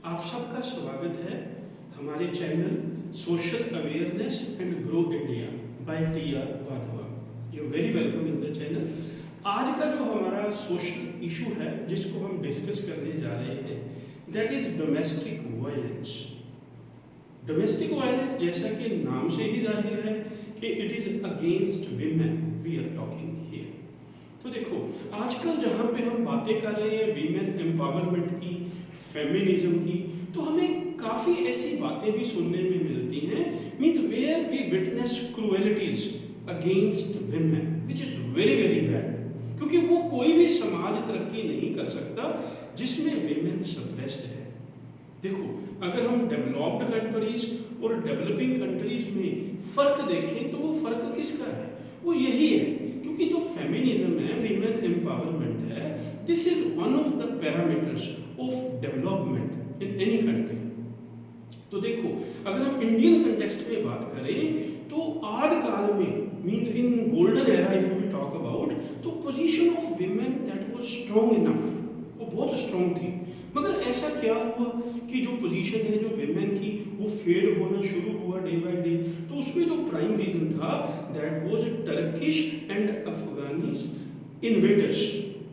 आप सबका स्वागत है हमारे channel social awareness and grow India by TR. Wadhwa. You very welcome in the channel. आज का जो हमारा सोशल इशू है जिसको हम डिस्कस करने जा रहे हैं that is domestic violence. Domestic violence जैसा कि नाम से ही जाहिर है कि it is against women we are talking here. तो देखो आजकल जहाँ पे हम बातें कर रहे हैं वीमेन एम्पावरमेंट की, फेमिनिज्म की, तो हमें काफ़ी ऐसी बातें भी सुनने में मिलती हैं means where we witness cruelties against women which is very very bad, क्योंकि वो कोई भी समाज तरक्की नहीं कर सकता जिसमें विमेन सप्रेस्ड है। देखो अगर हम डेवलप्ड कंट्रीज और डेवलपिंग कंट्रीज में फ़र्क देखें तो वो फ़र्क किसका है? वो यही है क्योंकि जो फेमिनिज्म है, वीमेन एम्पावरमेंट है, this is one of the parameters of development in any country. तो देखो अगर हम इंडियन कंटेक्स्ट में बात करें तो आद काल में means in golden era if we talk about, तो position of women that was strong enough, वो बहुत स्ट्रांग थी। मगर ऐसा क्या हुआ कि जो पोजीशन है जो विमेन की वो फेड होना शुरू हुआ डे बाय डे। तो उसमें जो प्राइम रीजन था that was Turkish and Afghanis invaders.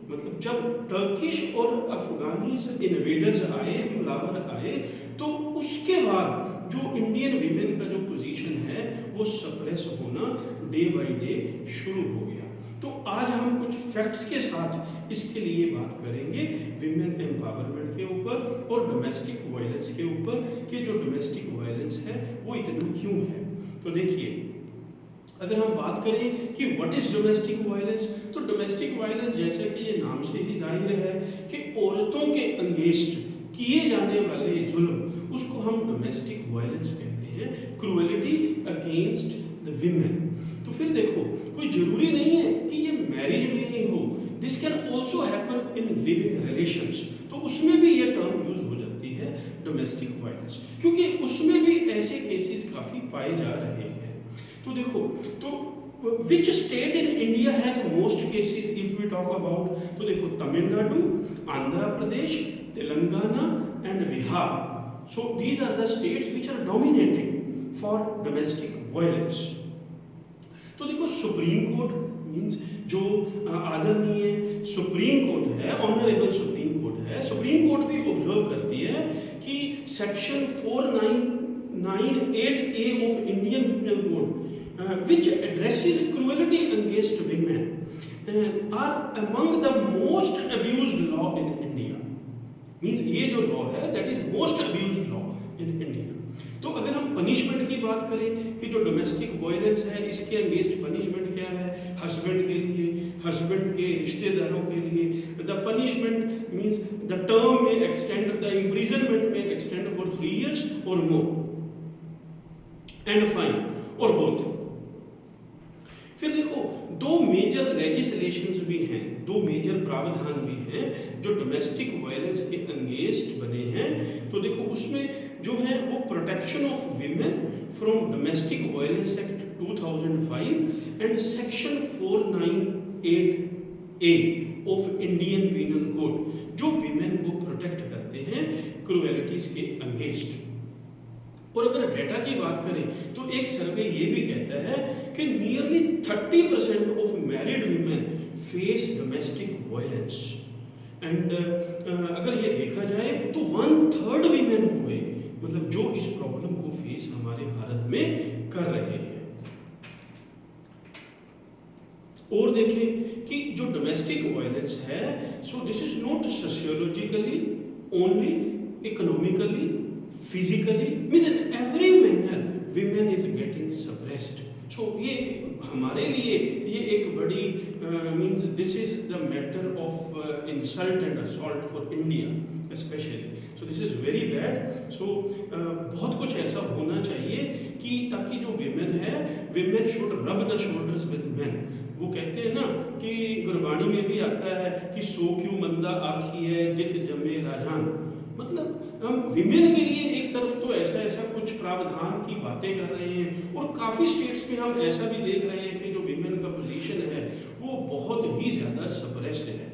मतलब जब टर्किश और अफगानीज इन्वेडर्स आए, हमलावर आए, तो उसके बाद जो इंडियन विमेन का जो पोजीशन है वो सप्रेस होना डे बाय डे शुरू हो गया। तो आज हम कुछ फैक्ट्स के साथ इसके लिए बात करेंगे विमेन एम्पावरमेंट के ऊपर और डोमेस्टिक वायलेंस के ऊपर कि जो डोमेस्टिक वायलेंस है वो इतना क्यों है। तो देखिए अगर हम बात करें कि व्हाट इज डोमेस्टिक वायलेंस, तो डोमेस्टिक वायलेंस जैसे कि ये नाम से ही जाहिर है कि औरतों के अंगेंस्ट किए जाने वाले जुल्म, उसको हम डोमेस्टिक वायलेंस कहते हैं, क्रूएलिटी अगेंस्ट द विमेन। तो फिर देखो कोई जरूरी नहीं है कि ये मैरिज में ही हो, this can also happen in living relations, तो उसमें भी ये टर्म यूज हो जाती है डोमेस्टिक वायलेंस, क्योंकि उसमें भी ऐसे केसेस काफ़ी पाए जा रहे हैं। तो देखो तो which state in India has most cases if we talk about, तो देखो Tamil Nadu, Andhra Pradesh, Telangana and Bihar. So these are the states which are dominating for domestic violence. तो देखो सुप्रीम कोर्ट मीन्स जो आदरणीय सुप्रीम कोर्ट है, ऑनरेबल सुप्रीम कोर्ट है, Supreme Court भी observe करती है कि section 498A of Indian penal Code which addresses cruelty against women are among the most abused law in India. Means ये जो लॉ है that is most abused law in India. तो अगर हम पनिशमेंट की बात करें कि जो डोमेस्टिक वायलेंस है इसके अगेंस्ट पनिशमेंट क्या है, हस्बैंड के लिए, हस्बैंड के रिश्तेदारों के लिए the punishment means the term में एक्सटेंड, द इम्प्रिजनमेंट में एक्सटेंड फॉर 3 years और मोर एंड फाइन और बोथ। फिर देखो दो मेजर लेजिस्लेशंस भी हैं, दो मेजर प्रावधान भी हैं जो डोमेस्टिक वायलेंस के अगेंस्ट बने हैं। तो देखो उसमें जो है वो protection of women from domestic violence act 2005 and section 498A of Indian penal code, जो विमेन को प्रोटेक्ट करते हैं क्रूएलिटीज के अगेंस्ट। और अगर डेटा की बात करें तो एक सर्वे ये भी कहता है कि nearly 30% of married women face domestic violence and अगर ये देखा जाए तो 1/3 वीमेन हो गए मतलब जो इस प्रॉब्लम को फेस हमारे भारत में कर रहे हैं। और देखें कि जो डोमेस्टिक वायलेंस है so this is not sociologically only, economically, physically means in every manner women is getting suppressed. So ये हमारे लिए ये एक बड़ी means this is the matter of insult and assault for India especially. So this is very bad. So बहुत कुछ ऐसा होना चाहिए कि ताकि जो women है, women should rub the shoulders with men. वो कहते हैं ना कि गुरबाणी में भी आता है कि सो क्यों मंदा आखी है जित जमे राजान। मतलब हम विमेन के लिए एक तरफ तो ऐसा कुछ प्रावधान की बातें कर रहे हैं और काफ़ी स्टेट्स में हम ऐसा भी देख रहे हैं कि जो विमेन का पोजीशन है वो बहुत ही ज़्यादा सप्रेस्ड है।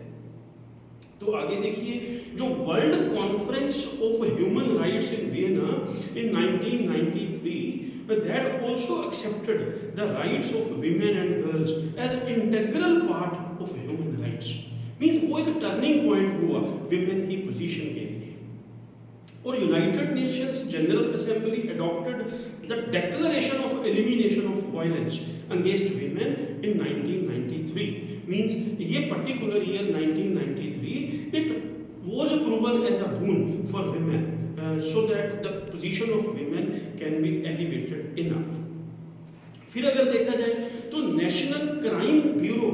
तो आगे देखिए जो world conference of human that also accepted the rights of women and girls as an integral part of human rights. Means वो एक टर्निंग पॉइंट हुआ विमेन की पोजीशन के लिए. और United Nations General Assembly adopted the declaration of elimination of violence against women in 1993. Means ये particular year 1993 it was proven as a boon for women so that the position of women can be elevated enough. फिर अगर देखा जाए तो national crime bureau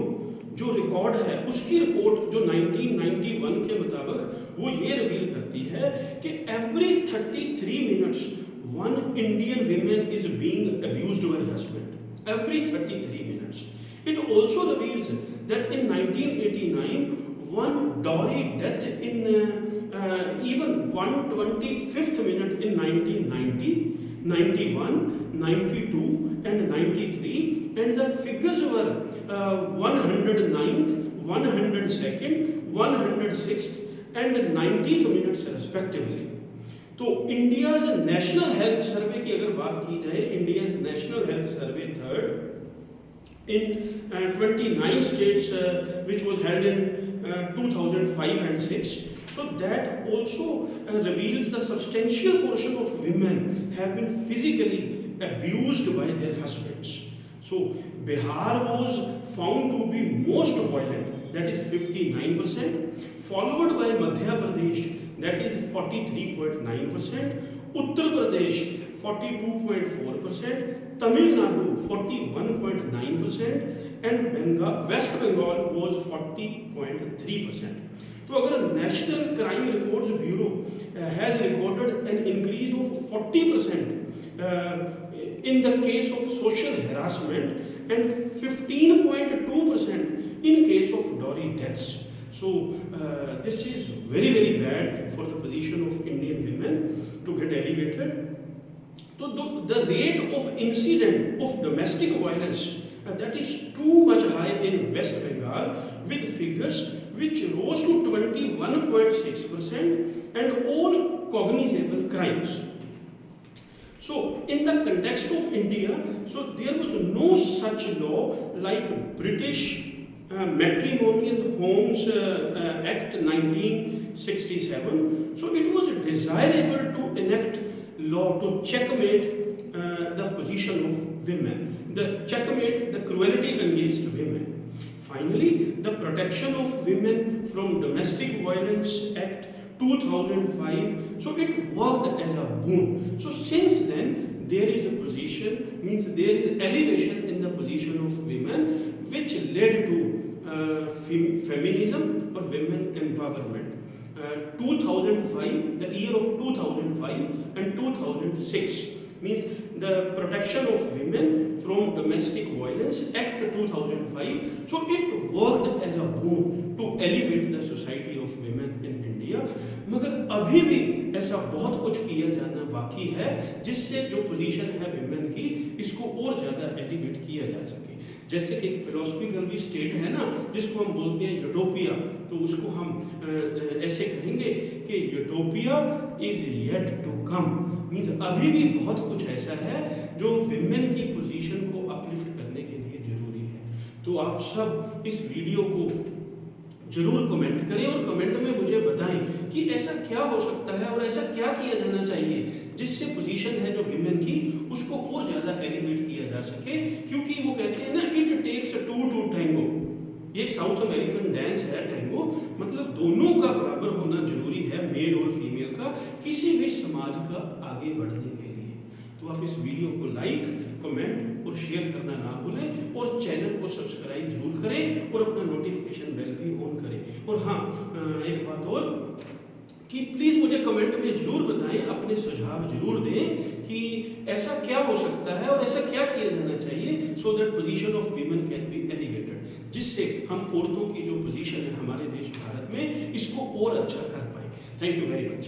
जो record है उसकी report जो 1991 के मुताबिक वो ये रिवील करती है कि every 33 minutes one Indian women is being abused bye husband. Every 33 minutes. It also reveals that in 1989 one dowry death in even 125th minute in 1990, 91, 92 and 93, and the figures were 109th, 102nd, 106th and 90th minutes respectively. तो India's national health survey की अगर बात की जाए, India's national health survey third in 29 states which was held in 2005 and 6. So that also reveals the substantial portion of women have been physically abused by their husbands. So Bihar was found to be most violent, that is 59%, followed by Madhya Pradesh, that is 43.9%, Uttar Pradesh 42.4%, Tamil Nadu 41.9% and West Bengal was 40.3%. तो अगर national crime records bureau has recorded an increase of 40% in the case of social harassment and 15.2% in case of dowry deaths. So this is very bad for the position of Indian women to get elevated. So the rate of incident of domestic violence that is too much high in West Bengal with figures which rose to 21.6% and all cognizable crimes. So in the context of India, so there was no such law like British Matrimonial Homes Act 1967. So it was desirable to enact law to checkmate the position of women, checkmate the cruelty against women. Finally, the Protection of Women from Domestic Violence Act 2005, so it worked as a boon. So since then, there is a position, means there is elevation in the position of women, which led to feminism or women empowerment. 2005, the year of 2005 and 2006 means the Protection of Women from Domestic Violence Act 2005. So it worked as a boon to elevate the society of women in India. मगर अभी भी ऐसा बहुत कुछ किया जाना बाकी है जिससे जो पोजीशन है विमेन की इसको और ज़्यादा एलिवेट किया जा सके. जैसे कि फिलोसफिकल भी स्टेट है ना जिसको हम बोलते हैं यूटोपिया, तो उसको हम ऐसे कहेंगे कि utopia is yet to come. Means अभी भी बहुत कुछ ऐसा है जो विमेन की पोजीशन को अपलिफ्ट करने के लिए जरूरी है. तो आप सब इस वीडियो को जरूर कमेंट करें और कमेंट में मुझे बताएं कि ऐसा क्या हो सकता है और ऐसा क्या किया जाना चाहिए जिससे पोजीशन है जो विमेन की उसको और ज़्यादा एलिवेट किया जा सके. क्योंकि वो कहते हैं ना, it takes two to tango. ये एक साउथ अमेरिकन डांस है टैंगो, मतलब दोनों का बराबर होना जरूरी है, मेल और फीमेल का, किसी भी समाज का आगे बढ़ने के लिए. तो आप इस वीडियो को लाइक, कमेंट और शेयर करना ना भूलें और चैनल को सब्सक्राइब जरूर करें और अपना नोटिफिकेशन बेल भी ऑन करें. और हाँ, एक बात और कि प्लीज़ मुझे कमेंट में जरूर बताएं, अपने सुझाव जरूर दें कि ऐसा क्या हो सकता है और ऐसा क्या किया जाना चाहिए so that position of women can be elevated, जिससे हम औरतों की जो पोजीशन है हमारे देश भारत में इसको और अच्छा कर पाए. Thank you very much.